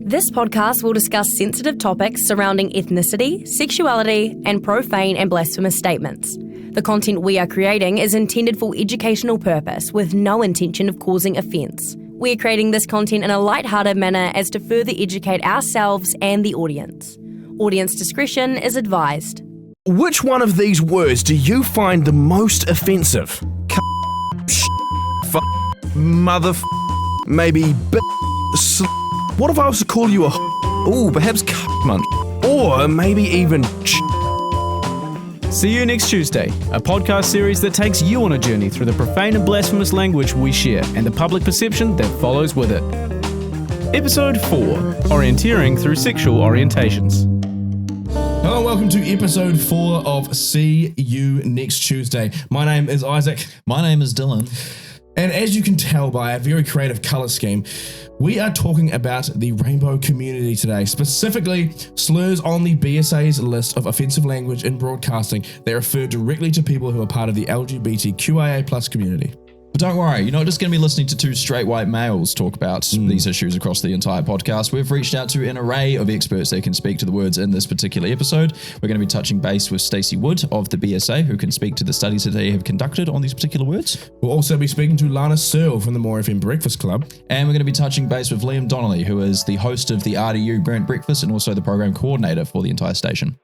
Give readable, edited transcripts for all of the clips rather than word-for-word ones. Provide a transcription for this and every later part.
This podcast will discuss sensitive topics surrounding ethnicity, sexuality, and profane and blasphemous statements. The content we are creating is intended for educational purpose with no intention of causing offence. We are creating this content in a light-hearted manner as to further educate ourselves and the audience. Audience discretion is advised. Which one of these words do you find the most offensive? Maybe what if I was to call you a perhaps munch, or maybe even See you next Tuesday, a podcast series that takes you on a journey through the profane and blasphemous language we share and the public perception that follows with it. Episode 4, Orienteering Through Sexual Orientations. Hello and welcome to episode 4 of See You Next Tuesday. My name is Isaac. My name is Dylan. And as you can tell by a very creative colour scheme, we are talking about the rainbow community today, specifically slurs on the BSA's list of offensive language in broadcasting that refer directly to people who are part of the LGBTQIA+ community. But don't worry, you're not just going to be listening to two straight white males talk about these issues across the entire podcast. We've reached out to an array of experts that can speak to the words in this particular episode. We're going to be touching base with Stacy Wood of the BSA, who can speak to the studies that they have conducted on these particular words. We'll also be speaking to Lana Searle from the More FM Breakfast Club. And we're going to be touching base with Liam Donnelly, who is the host of the RDU Burnt Breakfast and also the program coordinator for the entire station.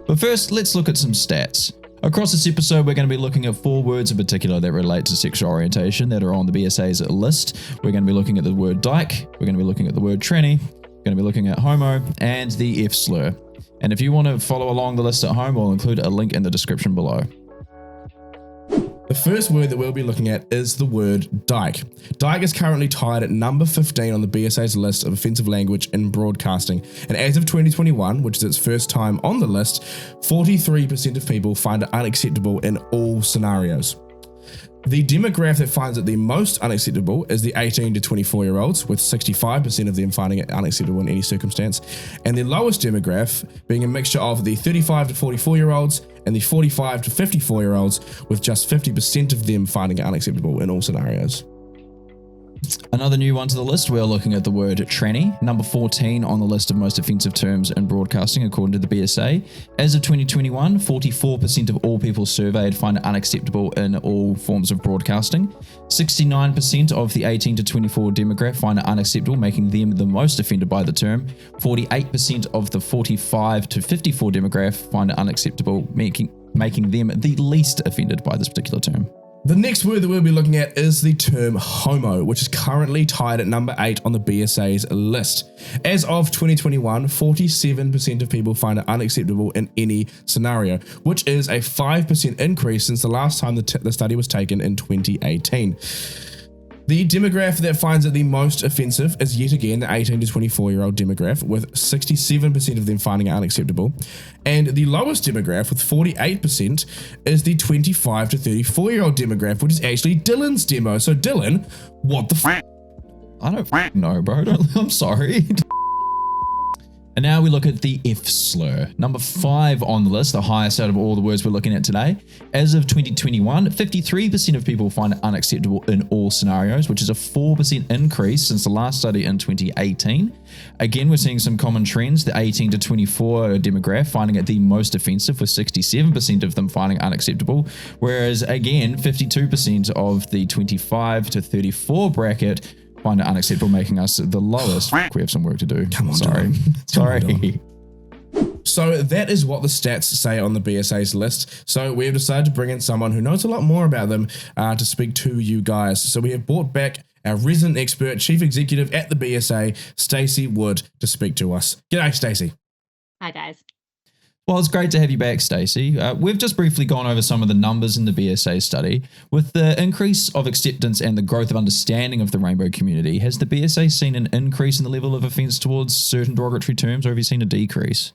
But first, let's look at some stats. Across this episode, we're going to be looking at 4 words in particular that relate to sexual orientation that are on the BSA's list. We're going to be looking at the word dyke, we're going to be looking at the word tranny, we're going to be looking at homo, and the F slur. And if you want to follow along the list at home, we'll include a link in the description below. The first word that we'll be looking at is the word dyke. Dyke is currently tied at number 15 on the BSA's list of offensive language in broadcasting. And as of 2021, which is its first time on the list, 43% of people find it unacceptable in all scenarios. The demographic that finds it the most unacceptable is the 18 to 24-year-olds, with 65% of them finding it unacceptable in any circumstance, and the lowest demographic being a mixture of the 35 to 44-year-olds and the 45 to 54-year-olds, with just 50% of them finding it unacceptable in all scenarios. Another new one to the list, we're looking at the word tranny, number 14 on the list of most offensive terms in broadcasting according to the BSA. As of 2021, 44% of all people surveyed find it unacceptable in all forms of broadcasting. 69% of the 18 to 24 demographic find it unacceptable, making them the most offended by the term. 48% of the 45 to 54 demographic find it unacceptable, making them the least offended by this particular term. The next word that we'll be looking at is the term homo, which is currently tied at number 8 on the BSA's list. As of 2021, 47% of people find it unacceptable in any scenario, which is a 5% increase since the last time the study was taken in 2018. The demographic that finds it the most offensive is yet again the 18 to 24-year-old demographic, with 67% of them finding it unacceptable. And the lowest demographic, with 48%, is the 25 to 34-year-old demographic, which is actually Dylan's demo. So Dylan, what the f***? I don't know, bro. I'm sorry. And now we look at the F slur, number 5 on the list, the highest out of all the words we're looking at today. As of 2021, 53% of people find it unacceptable in all scenarios, which is a 4% increase since the last study in 2018. Again, we're seeing some common trends. The 18 to 24 demographic finding it the most offensive, with 67% of them finding it unacceptable, whereas again, 52% of the 25 to 34 bracket find it unacceptable, making us the lowest. We have some work to do. Come on, sorry. Sorry. So that is what the stats say on the BSA's list. So we have decided to bring in someone who knows a lot more about them to speak to you guys. So we have brought back our resident expert, chief executive at the BSA, Stacy Wood, to speak to us. G'day, Stacy. Hi, guys. Well, it's great to have you back, Stacy. We've just briefly gone over some of the numbers in the BSA study. With the increase of acceptance and the growth of understanding of the rainbow community, has the BSA seen an increase in the level of offence towards certain derogatory terms, or have you seen a decrease?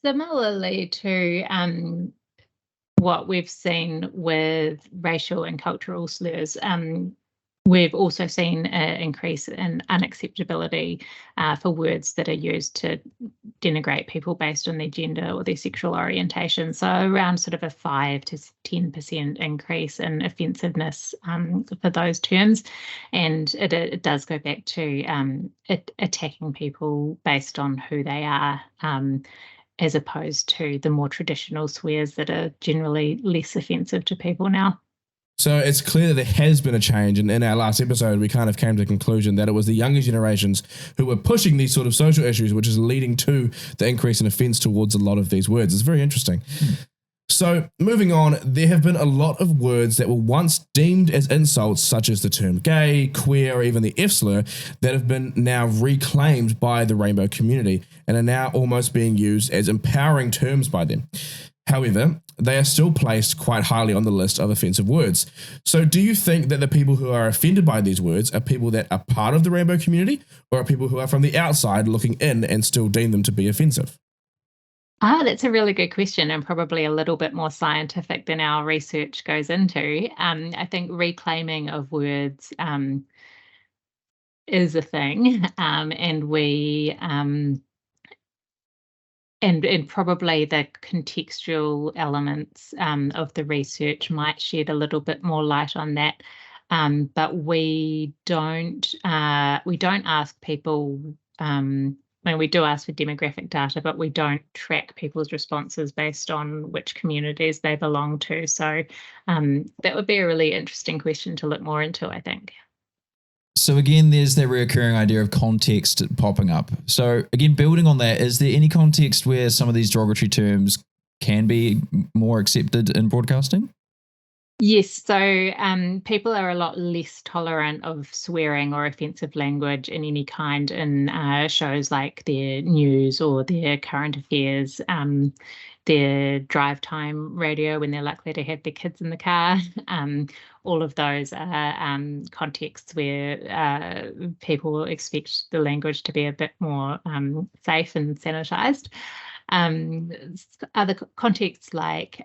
Similarly to what we've seen with racial and cultural slurs, We've also seen an increase in unacceptability for words that are used to denigrate people based on their gender or their sexual orientation. So around sort of a 5 to 10% increase in offensiveness for those terms. And it does go back to attacking people based on who they are, as opposed to the more traditional swears that are generally less offensive to people now. So it's clear that there has been a change, and in our last episode, we kind of came to the conclusion that it was the younger generations who were pushing these sort of social issues, which is leading to the increase in offence towards a lot of these words. It's very interesting. So moving on, there have been a lot of words that were once deemed as insults, such as the term gay, queer, or even the F slur, that have been now reclaimed by the rainbow community and are now almost being used as empowering terms by them. However, they are still placed quite highly on the list of offensive words. So do you think that the people who are offended by these words are people that are part of the rainbow community, or are people who are from the outside looking in and still deem them to be offensive? That's a really good question, and probably a little bit more scientific than our research goes into. I think reclaiming of words is a thing, and we... And probably the contextual elements of the research might shed a little bit more light on that. But we don't ask people. We do ask for demographic data, but we don't track people's responses based on which communities they belong to. So that would be a really interesting question to look more into, I think. So again, there's that recurring idea of context popping up. So again, building on that, is there any context where some of these derogatory terms can be more accepted in broadcasting? Yes, so people are a lot less tolerant of swearing or offensive language in any kind in shows like their news or their current affairs, their drive time radio when they're likely to have their kids in the car. All of those are contexts where people expect the language to be a bit more safe and sanitized. Other contexts like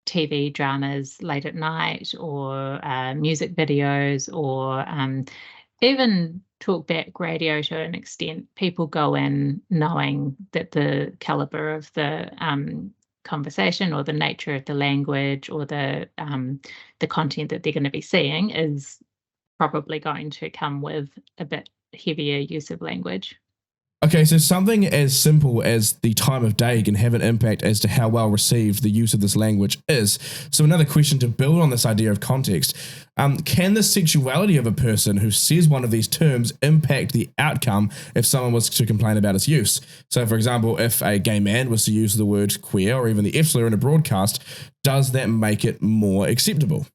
TV dramas late at night, or music videos, or even talkback radio to an extent, people go in knowing that the caliber of the conversation or the nature of the language or the content that they're going to be seeing is probably going to come with a bit heavier use of language. Okay, so something as simple as the time of day can have an impact as to how well received the use of this language is. So another question to build on this idea of context, can the sexuality of a person who says one of these terms impact the outcome if someone was to complain about its use? So for example, if a gay man was to use the word queer or even the F slur in a broadcast, does that make it more acceptable?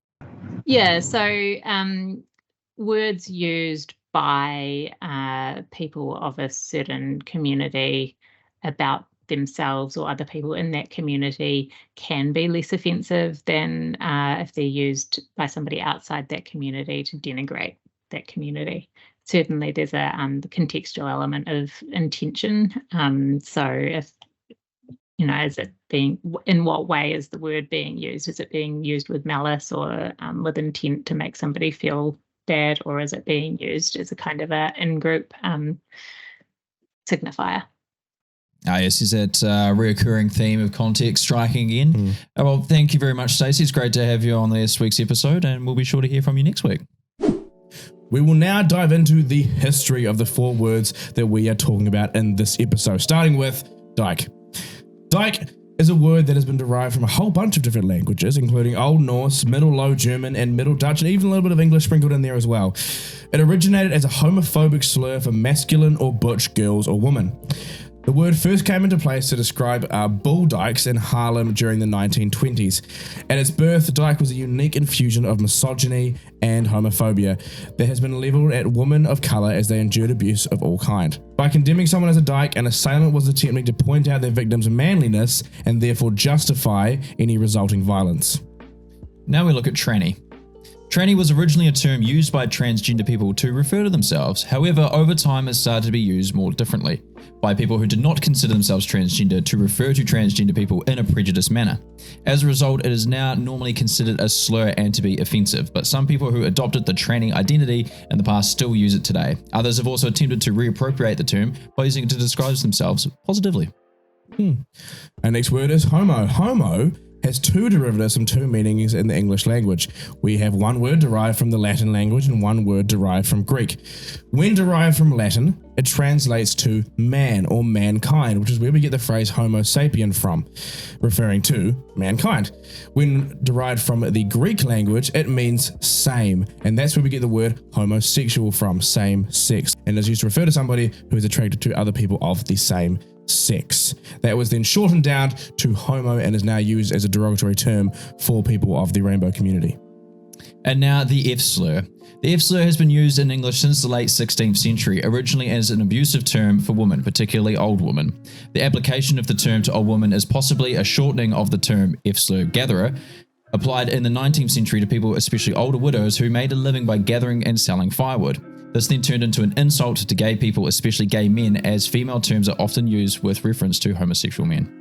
Yeah, so words used by people of a certain community about themselves or other people in that community can be less offensive than if they're used by somebody outside that community to denigrate that community. Certainly there's a contextual element of intention. So if, is it being, in what way is the word being used? Is it being used with malice or with intent to make somebody feel bad, or is it being used as a kind of a in-group signifier? Yes, is that reoccurring theme of context striking again? Well, thank you very much, Stacey. It's great to have you on this week's episode, and we'll be sure to hear from you next week. We will now dive into the history of the 4 words that we are talking about in this episode, starting with dyke. Dyke is a word that has been derived from a whole bunch of different languages, including Old Norse, Middle Low German, and Middle Dutch, and even a little bit of English sprinkled in there as well. It originated as a homophobic slur for masculine or butch girls or women. The word first came into place to describe bull dykes in Harlem during the 1920s. At its birth, dyke was a unique infusion of misogyny and homophobia that has been levelled at women of colour as they endured abuse of all kind. By condemning someone as a dyke, an assailant was attempting to point out their victim's manliness and therefore justify any resulting violence. Now we look at tranny. Tranny was originally a term used by transgender people to refer to themselves. However, over time it started to be used more differently by people who did not consider themselves transgender to refer to transgender people in a prejudiced manner. As a result, it is now normally considered a slur and to be offensive, but some people who adopted the tranny identity in the past still use it today. Others have also attempted to reappropriate the term by using it to describe themselves positively. Our next word is homo. Homo has two derivatives and two meanings in the English language. We have one word derived from the Latin language and one word derived from Greek. When derived from Latin, it translates to man or mankind, which is where we get the phrase homo sapien from, referring to mankind. When derived from the Greek language, it means same, and that's where we get the word homosexual from, same sex, and is used to refer to somebody who is attracted to other people of the same sex. That was then shortened down to homo and is now used as a derogatory term for people of the rainbow community. And now the F slur. The F slur has been used in English since the late 16th century, originally as an abusive term for women, particularly old women. The application of the term to old women is possibly a shortening of the term F slur gatherer, applied in the 19th century to people, especially older widows, who made a living by gathering and selling firewood. This then turned into an insult to gay people, especially gay men, as female terms are often used with reference to homosexual men.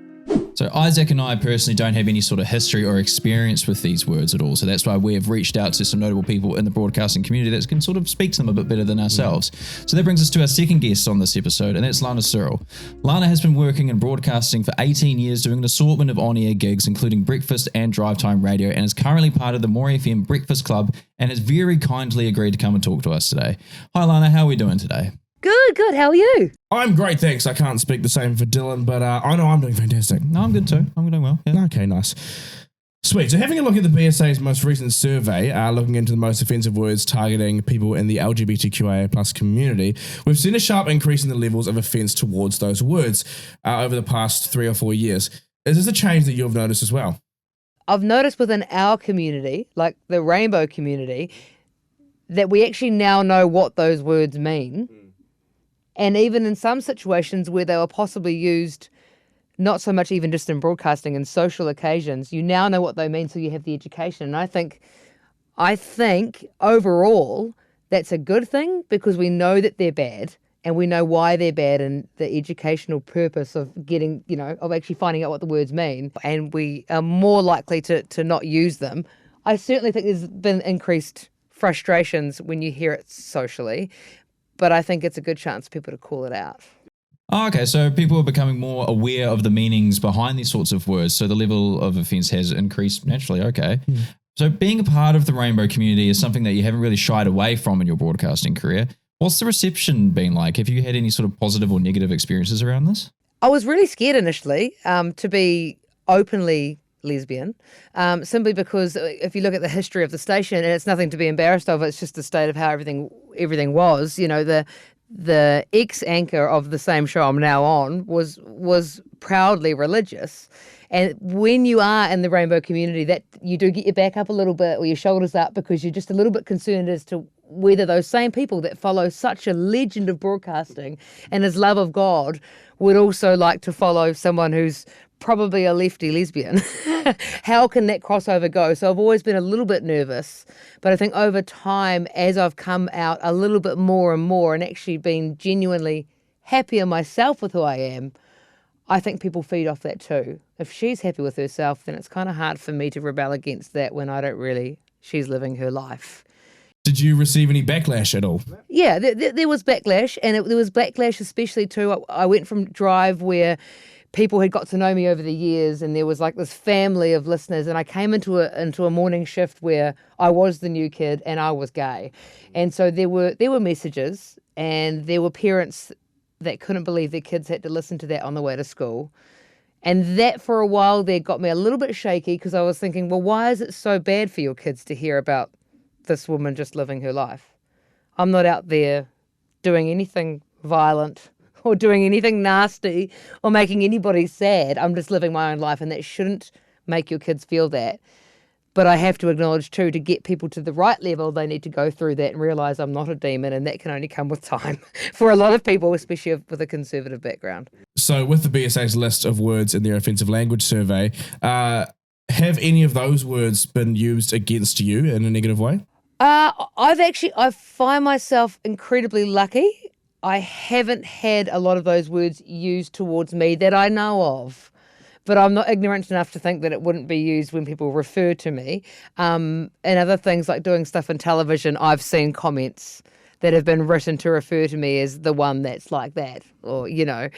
So Isaac and I personally don't have any sort of history or experience with these words at all, so that's why we have reached out to some notable people in the broadcasting community that can sort of speak to them a bit better than ourselves. So that brings us to our second guest on this episode, and that's Lana Searle. Lana has been working in broadcasting for 18 years, doing an assortment of on-air gigs, including breakfast and drive time radio, and is currently part of the More FM Breakfast Club, and has very kindly agreed to come and talk to us today. Hi Lana, how are we doing today? Good. How are you? I'm great, thanks. I can't speak the same for Dylan, but I know I'm doing fantastic. No, I'm good too. I'm doing well. Yeah. Okay, nice. Sweet. So having a look at the BSA's most recent survey, looking into the most offensive words targeting people in the LGBTQIA plus community, we've seen a sharp increase in the levels of offence towards those words over the past 3 or 4 years. Is this a change that you've noticed as well? I've noticed within our community, like the rainbow community, that we actually now know what those words mean. And even in some situations where they were possibly used, not so much even just in broadcasting and social occasions, you now know what they mean, so you have the education. And I think overall that's a good thing, because we know that they're bad and we know why they're bad, and the educational purpose of getting, of actually finding out what the words mean, and we are more likely to not use them. I certainly think there's been increased frustrations when you hear it socially, but I think it's a good chance for people to call it out. Oh, okay, so people are becoming more aware of the meanings behind these sorts of words, so the level of offence has increased naturally, okay. So being a part of the rainbow community is something that you haven't really shied away from in your broadcasting career. What's the reception been like? Have you had any sort of positive or negative experiences around this? I was really scared initially to be openly lesbian, simply because if you look at the history of the station, and it's nothing to be embarrassed of, it's just the state of how everything was. The ex-anchor of the same show I'm now on was proudly religious. And when you are in the rainbow community, that you do get your back up a little bit or your shoulders up, because you're just a little bit concerned as to whether those same people that follow such a legend of broadcasting and his love of God would also like to follow someone who's probably a lefty lesbian. How can that crossover go? So I've always been a little bit nervous, but I think over time, as I've come out a little bit more and more and actually been genuinely happier myself with who I am, I think people feed off that too. If she's happy with herself, then it's kind of hard for me to rebel against that when she's living her life. Did you receive any backlash at all? Yeah, there was backlash, and there was backlash especially too. I went from Drive where people had got to know me over the years, and there was like this family of listeners, and I came into a morning shift where I was the new kid and I was gay. And so there were messages, and there were parents that couldn't believe their kids had to listen to that on the way to school. And that for a while there got me a little bit shaky, because I was thinking, well, why is it so bad for your kids to hear about this woman just living her life? I'm not out there doing anything violent or doing anything nasty or making anybody sad. I'm just living my own life, and that shouldn't make your kids feel that. But I have to acknowledge too, to get people to the right level, they need to go through that and realise I'm not a demon, and that can only come with time for a lot of people, especially with a conservative background. So with the BSA's list of words in their offensive language survey, have any of those words been used against you in a negative way? I find myself incredibly lucky. I haven't had a lot of those words used towards me that I know of, but I'm not ignorant enough to think that it wouldn't be used when people refer to me. And other things like doing stuff in television, I've seen comments that have been written to refer to me as the one that's like that, or, you know.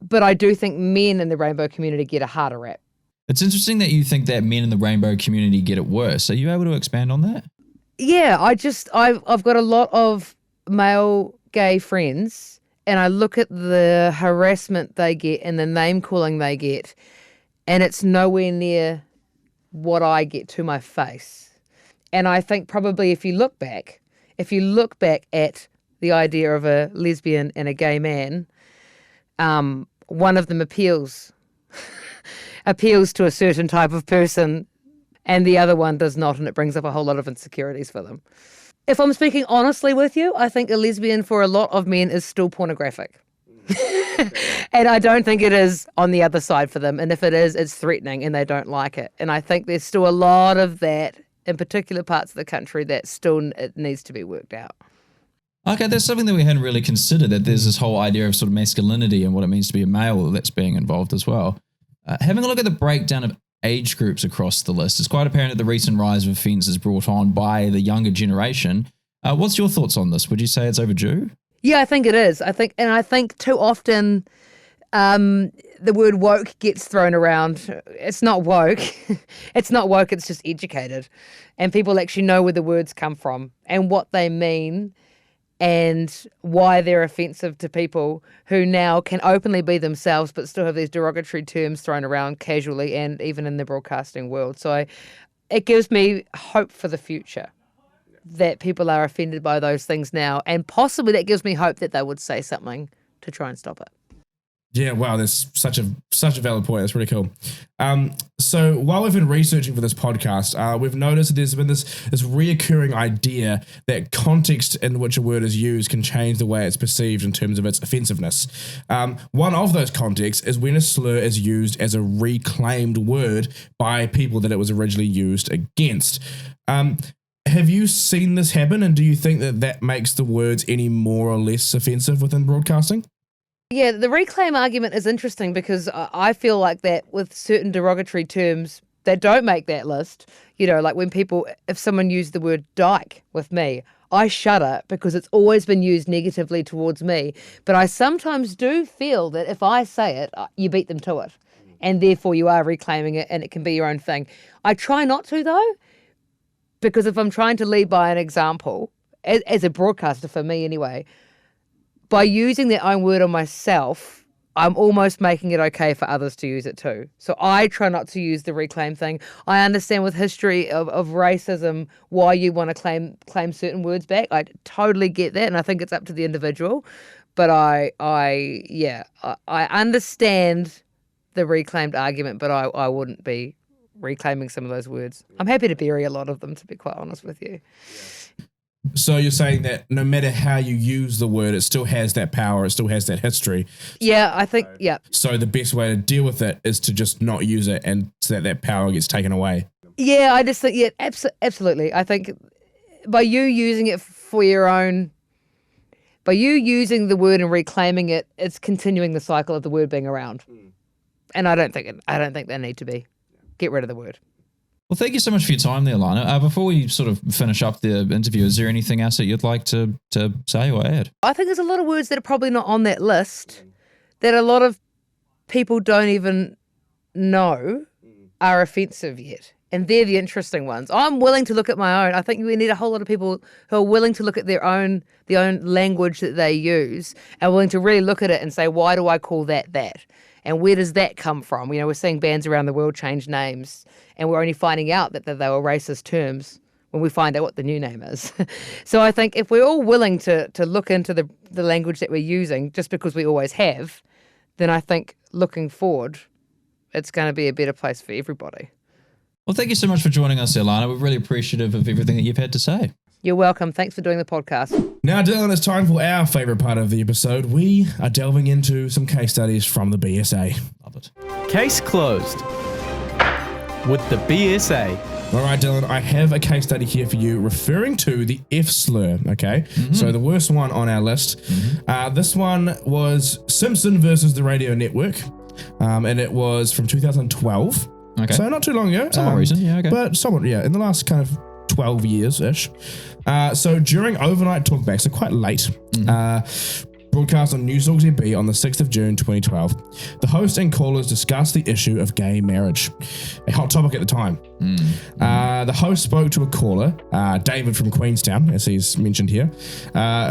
But I do think men in the rainbow community get a harder rap. It's interesting that you think that men in the rainbow community get it worse. Are you able to expand on that? Yeah, I've got a lot of male gay friends, and I look at the harassment they get and the name calling they get, and it's nowhere near what I get to my face. And I think probably if you look back at the idea of a lesbian and a gay man, one of them appeals to a certain type of person and the other one does not, and it brings up a whole lot of insecurities for them. If I'm speaking honestly with you, I think a lesbian for a lot of men is still pornographic. And I don't think it is on the other side for them. And if it is, it's threatening and they don't like it. And I think there's still a lot of that in particular parts of the country that still it needs to be worked out. Okay, that's something that we hadn't really considered, that there's this whole idea of sort of masculinity and what it means to be a male that's being involved as well. Having a look at the breakdown of age groups across the list, it's quite apparent that the recent rise of offences brought on by the younger generation. What's your thoughts on this? Would you say it's overdue? Yeah, I think it is. I think too often the word woke gets thrown around. It's not woke. It's not woke, it's just educated. And people actually know where the words come from and what they mean and why they're offensive to people who now can openly be themselves but still have these derogatory terms thrown around casually and even in the broadcasting world. So it gives me hope for the future that people are offended by those things now, and possibly that gives me hope that they would say something to try and stop it. Yeah, wow, that's such a valid point. That's really cool. So while we've been researching for this podcast, we've noticed that there's been this reoccurring idea that context in which a word is used can change the way it's perceived in terms of its offensiveness. One of those contexts is when a slur is used as a reclaimed word by people that it was originally used against. Have you seen this happen, and do you think that makes the words any more or less offensive within broadcasting? Yeah, the reclaim argument is interesting because I feel like that with certain derogatory terms that don't make that list, you know, like if someone used the word dyke with me, I shudder because it's always been used negatively towards me. But I sometimes do feel that if I say it, you beat them to it. And therefore you are reclaiming it and it can be your own thing. I try not to though, because if I'm trying to lead by an example, as a broadcaster for me anyway, by using their own word on myself, I'm almost making it okay for others to use it too. So I try not to use the reclaim thing. I understand with history of racism why you want to claim certain words back. I totally get that, and I think it's up to the individual. But I understand the reclaimed argument, but I wouldn't be reclaiming some of those words. I'm happy to bury a lot of them, to be quite honest with you. So you're saying that no matter how you use the word, it still has that power, it still has that history. Yeah, I think, yeah. So the best way to deal with it is to just not use it and so that power gets taken away. Yeah, I just think, yeah, absolutely. I think by you using it for your own, by you using the word and reclaiming it, it's continuing the cycle of the word being around. And I don't think they need to be. Get rid of the word. Well, thank you so much for your time there, Lana. Before we sort of finish up the interview, is there anything else that you'd like to say or add? I think there's a lot of words that are probably not on that list that a lot of people don't even know are offensive yet. And they're the interesting ones. I'm willing to look at my own. I think we need a whole lot of people who are willing to look at the own language that they use and willing to really look at it and say, why do I call that that? And where does that come from? You know, we're seeing bands around the world change names, and we're only finding out that they were racist terms when we find out what the new name is. So I think if we're all willing to look into the language that we're using, just because we always have, then I think looking forward, it's going to be a better place for everybody. Well, thank you so much for joining us, Lana. We're really appreciative of everything that you've had to say. You're welcome. Thanks for doing the podcast. Now, Dylan, it's time for our favourite part of the episode. We are delving into some case studies from the BSA. Love it. Case closed with the BSA. All right, Dylan, I have a case study here for you referring to the F slur, okay? So the worst one on our list. This one was Simpson versus the Radio Network, and it was from 2012. Okay. So not too long ago. Somewhat recent, yeah, okay. But somewhat, yeah, in the last kind of 12 years-ish. So during overnight talkbacks, so quite late, broadcast on News Talk ZB on the 6th of June 2012, the host and callers discussed the issue of gay marriage, a hot topic at the time. The host spoke to a caller, David from Queenstown, as he's mentioned here,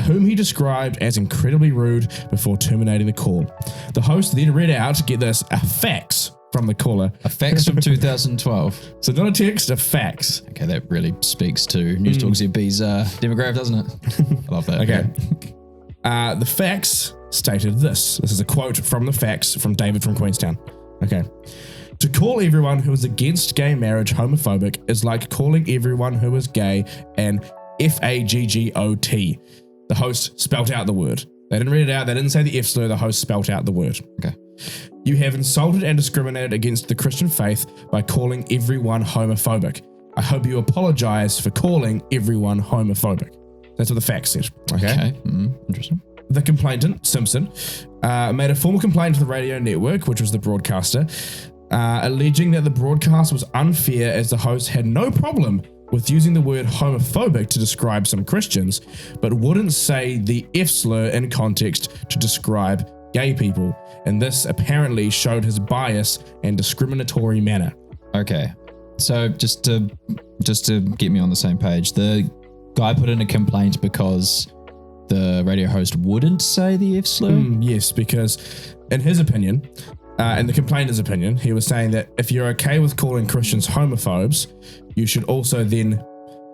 whom he described as incredibly rude before terminating the call. The host then read out, get this, a fax from the caller. A fax from 2012. So not a text, a fax. Okay, that really speaks to News Talk ZB's demographic, doesn't it? I love that. Okay. The fax stated this. This is a quote from the fax from David from Queenstown. Okay. To call everyone who is against gay marriage homophobic is like calling everyone who is gay an F-A-G-G-O-T. The host spelt out the word. They didn't read it out. They didn't say the F slur. The host spelt out the word. Okay. You have insulted and discriminated against the Christian faith by calling everyone homophobic. I hope you apologize for calling everyone homophobic. That's what the fax said. Okay. Interesting. The complainant, Simpson, made a formal complaint to the radio network, which was the broadcaster, alleging that the broadcast was unfair as the host had no problem with using the word homophobic to describe some Christians, but wouldn't say the F slur in context to describe gay people, and this apparently showed his bias and discriminatory manner. Okay. So just to get me on the same page, the guy put in a complaint because the radio host wouldn't say the F slur? Yes, because in his opinion, in the complainant's opinion, he was saying that if you're okay with calling Christians homophobes, you should also then,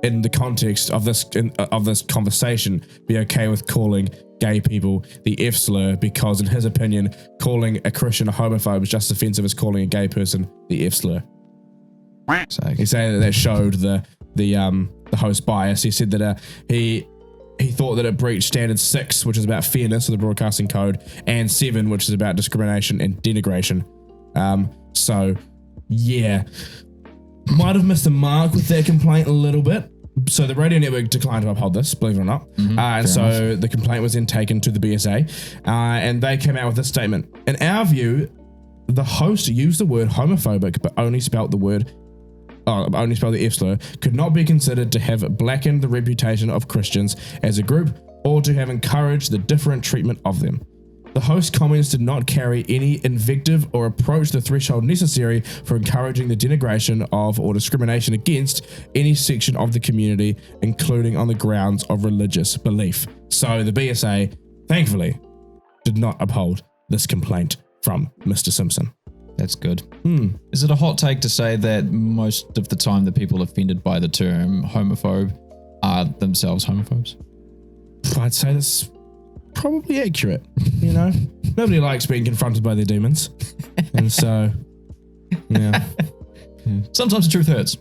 in the context of this conversation, be okay with calling gay people the F slur, because in his opinion, calling a Christian a homophobe is just as offensive as calling a gay person the F slur. So he's saying that showed the host bias. He said that he thought that it breached standard 6, which is about fairness of the broadcasting code, and 7, which is about discrimination and denigration. So yeah, might have missed the mark with that complaint a little bit. So the radio network declined to uphold this, believe it or not. And so the complaint was then taken to the BSA, and they came out with this statement. In our view, the host used the word homophobic, but only spelt the F slur, could not be considered to have blackened the reputation of Christians as a group or to have encouraged the different treatment of them. The host comments did not carry any invective or approach the threshold necessary for encouraging the denigration of or discrimination against any section of the community, including on the grounds of religious belief. So the BSA, thankfully, did not uphold this complaint from Mr. Simpson. That's good. Is it a hot take to say that most of the time the people offended by the term homophobe are themselves homophobes? I'd say that's probably accurate. You know, nobody likes being confronted by their demons, and so yeah. Sometimes the truth hurts.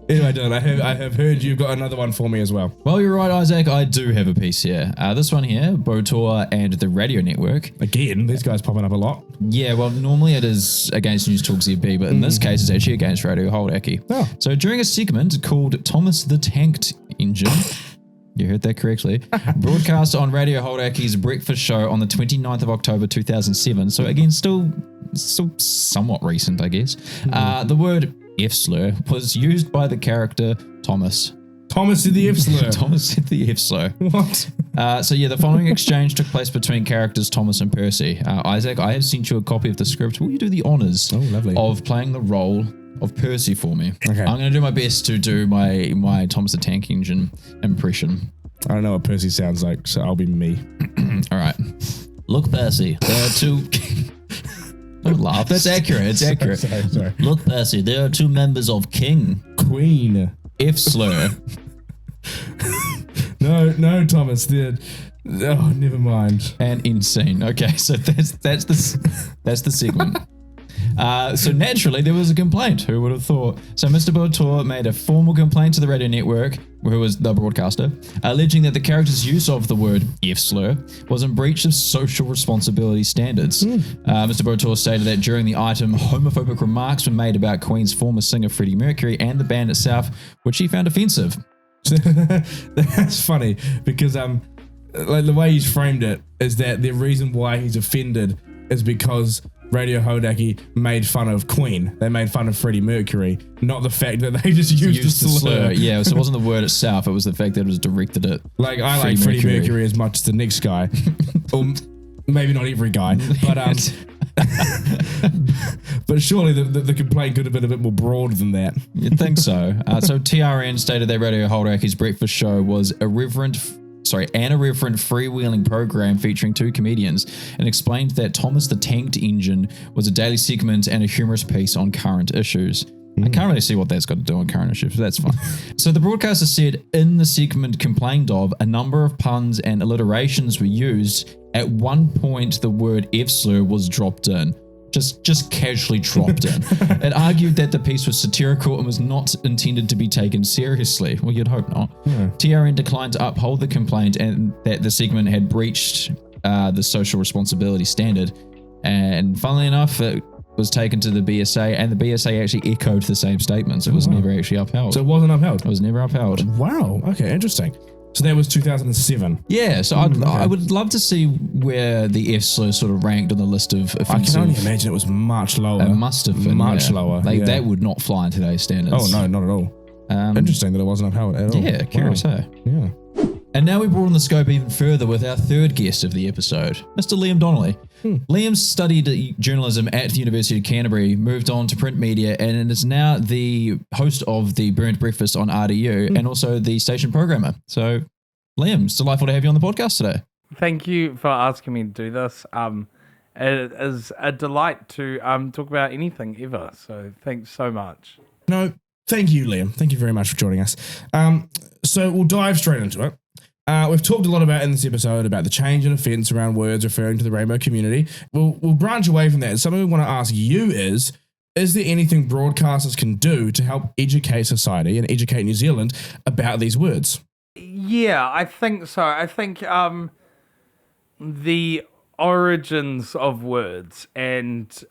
Anyway, Dylan, I have heard you've got another one for me as well. Well, you're right, Isaac. I do have a piece here. This one here, Botoa and the Radio Network. Again, these guys popping up a lot. Yeah, well, normally it is against News Talk ZB, but in this case, it's actually against Radio Holdaki. Oh. So during a segment called Thomas the Tanked Engine, you heard that correctly, broadcast on Radio Holdaki's breakfast show on the 29th of October 2007. So again, still somewhat recent, I guess. The word F slur was used by the character Thomas. Thomas did the F slur. Thomas did the F slur. What? So yeah, the following exchange took place between characters Thomas and Percy. Isaac, I have sent you a copy of the script. Will you do the honours of playing the role of Percy for me? Okay. I'm going to do my best to do my Thomas the Tank Engine impression. I don't know what Percy sounds like, so I'll be me. All right. Look, Percy, there are two... Don't laugh. That's accurate. It's accurate. Sorry. Look, Percy, there are two members of King. Queen. F slur. No, Thomas. Oh, never mind. And insane. Okay, so that's the segment. So naturally, there was a complaint. Who would have thought? So Mr. Botor made a formal complaint to the radio network, who was the broadcaster, alleging that the character's use of the word F-slur was in breach of social responsibility standards. Mr. Botor stated that during the item, homophobic remarks were made about Queen's former singer Freddie Mercury and the band itself, which he found offensive. That's funny because like the way he's framed it is that the reason why he's offended is because Radio Hodaki made fun of Queen. They made fun of Freddie Mercury, not the fact that they just used the slur. Yeah, so it wasn't the word itself, it was the fact that it was directed at like I like Freddie Mercury as much as the next guy. Or maybe not every guy, but but surely the complaint could have been a bit more broad than that. You'd think so. So TRN stated that Radio Holdaki's breakfast show was an irreverent freewheeling program featuring two comedians, and explained that Thomas the Tanked Engine was a daily segment and a humorous piece on current issues. I can't really see what that's got to do on current issues, but that's fine. So the broadcaster said in the segment complained of, a number of puns and alliterations were used. At one point, the word F-slur was dropped in. Just casually dropped in. It argued that the piece was satirical and was not intended to be taken seriously. Well, you'd hope not. Yeah. TRN declined to uphold the complaint and that the segment had breached the social responsibility standard. And funnily enough, it was taken to the BSA, and the BSA actually echoed the same statements. It was never actually upheld. So it wasn't upheld? It was never upheld. Wow. Okay, interesting. So that was 2007. Yeah, so I would love to see where the F-slur sort of ranked on the list of offensive. I can only imagine it was much lower. It must have been. Much lower. Like, that would not fly in today's standards. Oh, no, not at all. Interesting that it wasn't upheld at all. Yeah, curious, hey? Yeah. And now we broaden the scope even further with our third guest of the episode, Mr. Liam Donnelly. Liam studied journalism at the University of Canterbury, moved on to print media, and is now the host of the Burnt Breakfast on RDU and also the station programmer. So, Liam, it's delightful to have you on the podcast today. Thank you for asking me to do this. It is a delight to talk about anything ever, so thanks so much. No, thank you, Liam. Thank you very much for joining us. So we'll dive straight into it. We've talked a lot about in this episode about the change in offence around words referring to the rainbow community. We'll branch away from that. And something we want to ask you is there anything broadcasters can do to help educate society and educate New Zealand about these words? Yeah, I think so. I think the origins of words and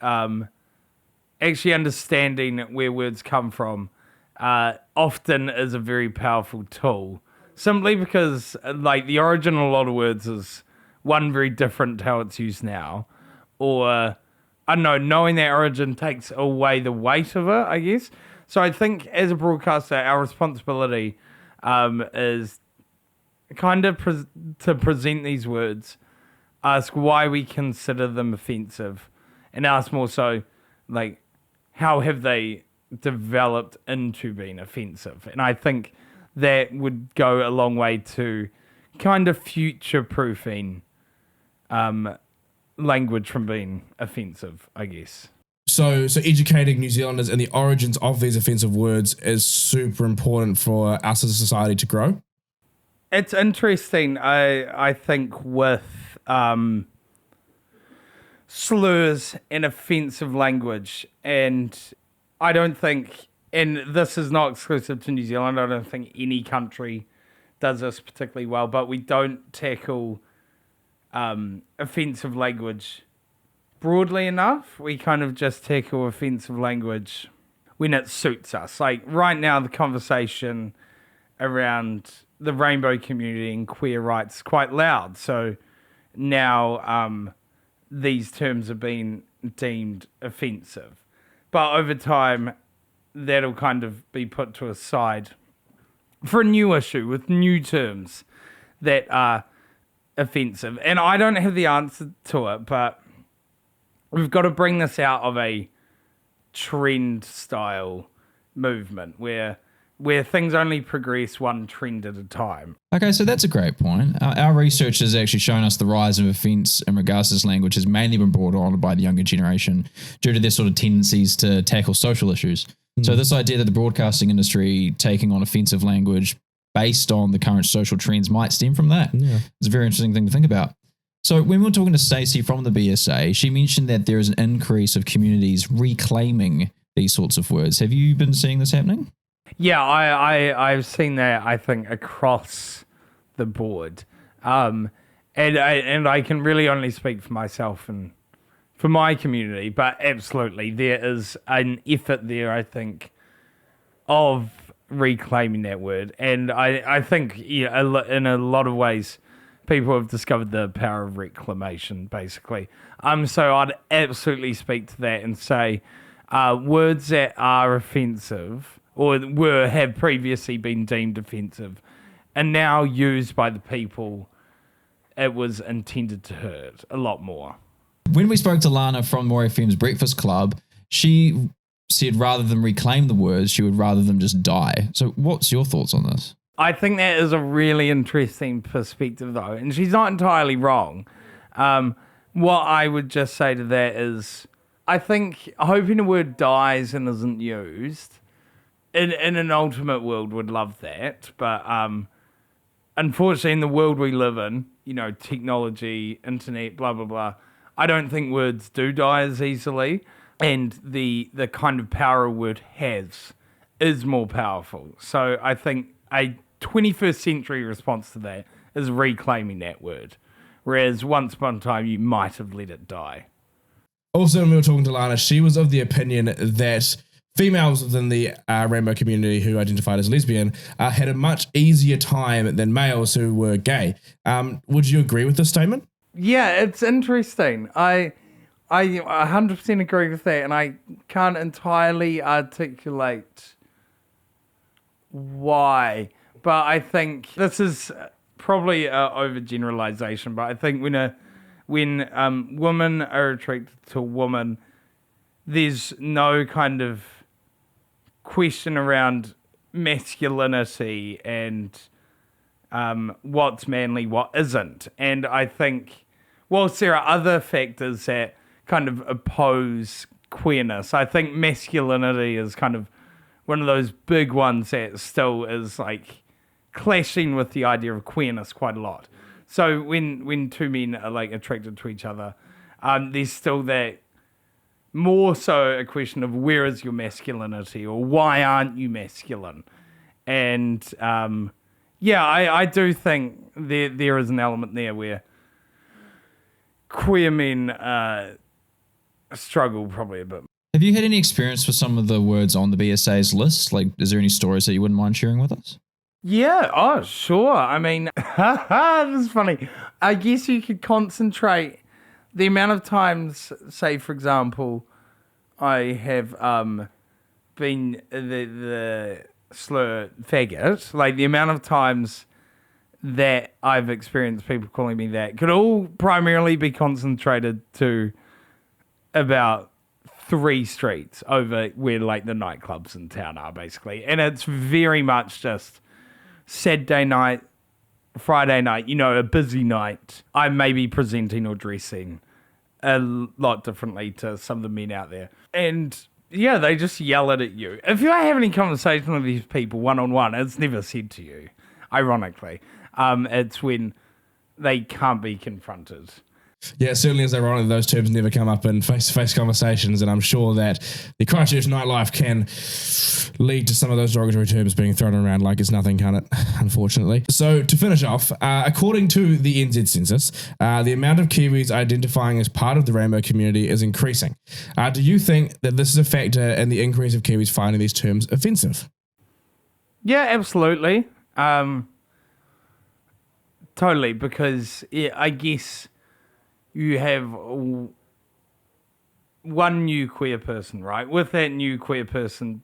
actually understanding where words come from often is a very powerful tool. Simply because, like, the origin of a lot of words is, one, very different to how it's used now. Or, I don't know, knowing that origin takes away the weight of it, I guess. So I think, as a broadcaster, our responsibility is kind of to present these words, ask why we consider them offensive, and ask more so, like, how have they developed into being offensive? And I think that would go a long way to kind of future-proofing language from being offensive, I guess. So educating New Zealanders in the origins of these offensive words is super important for us as a society to grow? It's interesting, I think, with slurs and offensive language, and I don't think... And this is not exclusive to New Zealand. I don't think any country does this particularly well, but we don't tackle offensive language broadly enough. We kind of just tackle offensive language when it suits us. Like right now, the conversation around the rainbow community and queer rights is quite loud. So now these terms are being deemed offensive. But over time, that'll kind of be put to a side for a new issue with new terms that are offensive. And I don't have the answer to it, but we've got to bring this out of a trend style movement where things only progress one trend at a time. Okay, so that's a great point. Our research has actually shown us the rise of offence in regards to this language has mainly been brought on by the younger generation due to their sort of tendencies to tackle social issues. So this idea that the broadcasting industry taking on offensive language based on the current social trends might stem from that. Yeah. It's a very interesting thing to think about. So when we were talking to Stacy from the BSA, she mentioned that there is an increase of communities reclaiming these sorts of words. Have you been seeing this happening? Yeah, I've seen that, I think, across the board. And I can really only speak for myself and for my community, but absolutely there is an effort there, I think, of reclaiming that word. And I think in a lot of ways, people have discovered the power of reclamation, basically. So I'd absolutely speak to that and say words that are offensive or have previously been deemed offensive are now used by the people it was intended to hurt a lot more. When we spoke to Lana from More FM's Breakfast Club, she said rather than reclaim the words, she would rather them just die. So what's your thoughts on this? I think that is a really interesting perspective, though, and she's not entirely wrong. What I would just say to that is, I think hoping a word dies and isn't used, in an ultimate world would love that, but unfortunately in the world we live in, technology, internet, blah, blah, blah, I don't think words do die as easily, and the kind of power a word has is more powerful. So I think a 21st century response to that is reclaiming that word, whereas once upon a time you might have let it die. Also, when we were talking to Lana, she was of the opinion that females within the rainbow community who identified as lesbian had a much easier time than males who were gay. Would you agree with this statement? Yeah, it's interesting. I 100% agree with that, and I can't entirely articulate why. But I think this is probably an overgeneralization, but I think when women are attracted to a woman, there's no kind of question around masculinity and what's manly, what isn't. And I think, whilst there are other factors that kind of oppose queerness, I think masculinity is kind of one of those big ones that still is like clashing with the idea of queerness quite a lot. So when two men are like attracted to each other, there's still that more so a question of where is your masculinity or why aren't you masculine? And I do think there is an element there where queer men struggle probably a bit. Have you had any experience with some of the words on the BSA's list? Like, is there any stories that you wouldn't mind sharing with us? Yeah, oh, sure. I mean, this is funny. I guess you could concentrate the amount of times, say, for example, I have been the slur faggot, like the amount of times that I've experienced people calling me that could all primarily be concentrated to about 3 streets over where like the nightclubs in town are, basically. And it's very much just Saturday night, Friday night, a busy night. I may be presenting or dressing a lot differently to some of the men out there. And yeah, they just yell it at you. If you're having any conversation with these people one-on-one, it's never said to you, ironically. It's when they can't be confronted. Yeah, it certainly is ironic that those terms never come up in face-to-face conversations, and I'm sure that the Christchurch nightlife can lead to some of those derogatory terms being thrown around like it's nothing, can't it? Unfortunately. So to finish off, according to the NZ census, the amount of Kiwis identifying as part of the rainbow community is increasing. Do you think that this is a factor in the increase of Kiwis finding these terms offensive? Yeah, absolutely. Totally, because I guess you have one new queer person, right? With that new queer person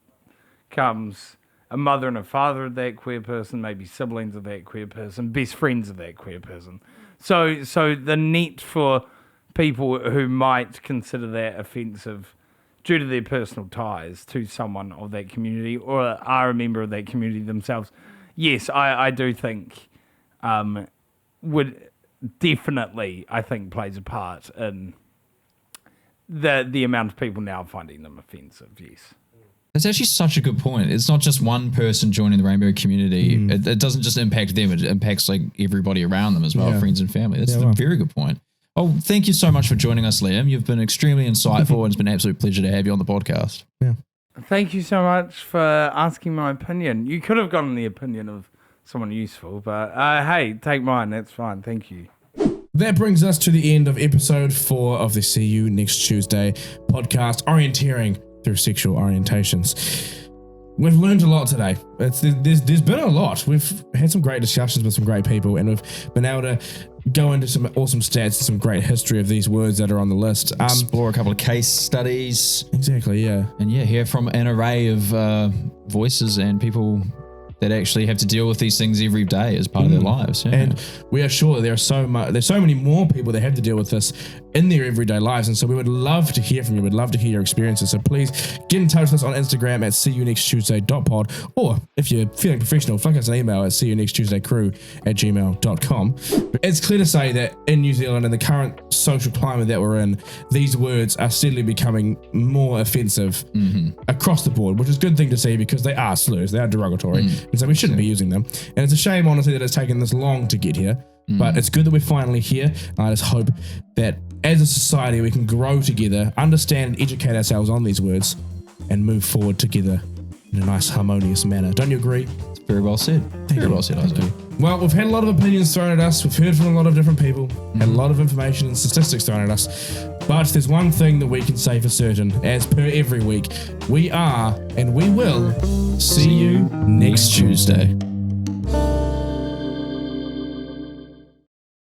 comes a mother and a father of that queer person, maybe siblings of that queer person, best friends of that queer person. So the net for people who might consider that offensive due to their personal ties to someone of that community or are a member of that community themselves, yes, I do think would definitely, I think, plays a part in the amount of people now finding them offensive, yes. That's actually such a good point. It's not just one person joining the rainbow community. It doesn't just impact them. It impacts like everybody around them as well, friends and family. That's a very good point. Oh, thank you so much for joining us, Liam. You've been extremely insightful and it's been an absolute pleasure to have you on the podcast. Yeah. Thank you so much for asking my opinion. You could have gotten the opinion of someone useful, but hey, take mine. That's fine. Thank you. That brings us to the end of episode 4 of the See You Next Tuesday podcast, Orienteering Through Sexual Orientations. We've learned a lot today. There's been a lot. We've had some great discussions with some great people, and we've been able to go into some awesome stats and some great history of these words that are on the list. Explore a couple of case studies. Exactly, yeah. And hear from an array of voices and people that actually have to deal with these things every day as part of their lives. Yeah. And we are sure that there's so many more people that have to deal with this in their everyday lives. And so we would love to hear from you. We'd love to hear your experiences. So please get in touch with us on Instagram at seeyounexttuesday.pod. Or if you're feeling professional, flick us an email at seeyounexttuesdaycrew@gmail.com. It's clear to say that in New Zealand, in the current social climate that we're in, these words are steadily becoming more offensive across the board, which is a good thing to see because they are slurs, they are derogatory. And so we shouldn't be using them. And it's a shame, honestly, that it's taken this long to get here. But it's good that we're finally here. I just hope that as a society we can grow together, understand and educate ourselves on these words, and move forward together in a nice, harmonious manner. Don't you agree? Very well said. Very well said, Isaac. Well, we've had a lot of opinions thrown at us. We've heard from a lot of different people. Had a lot of information and statistics thrown at us. But there's one thing that we can say for certain, as per every week. We are and we will see you next Tuesday.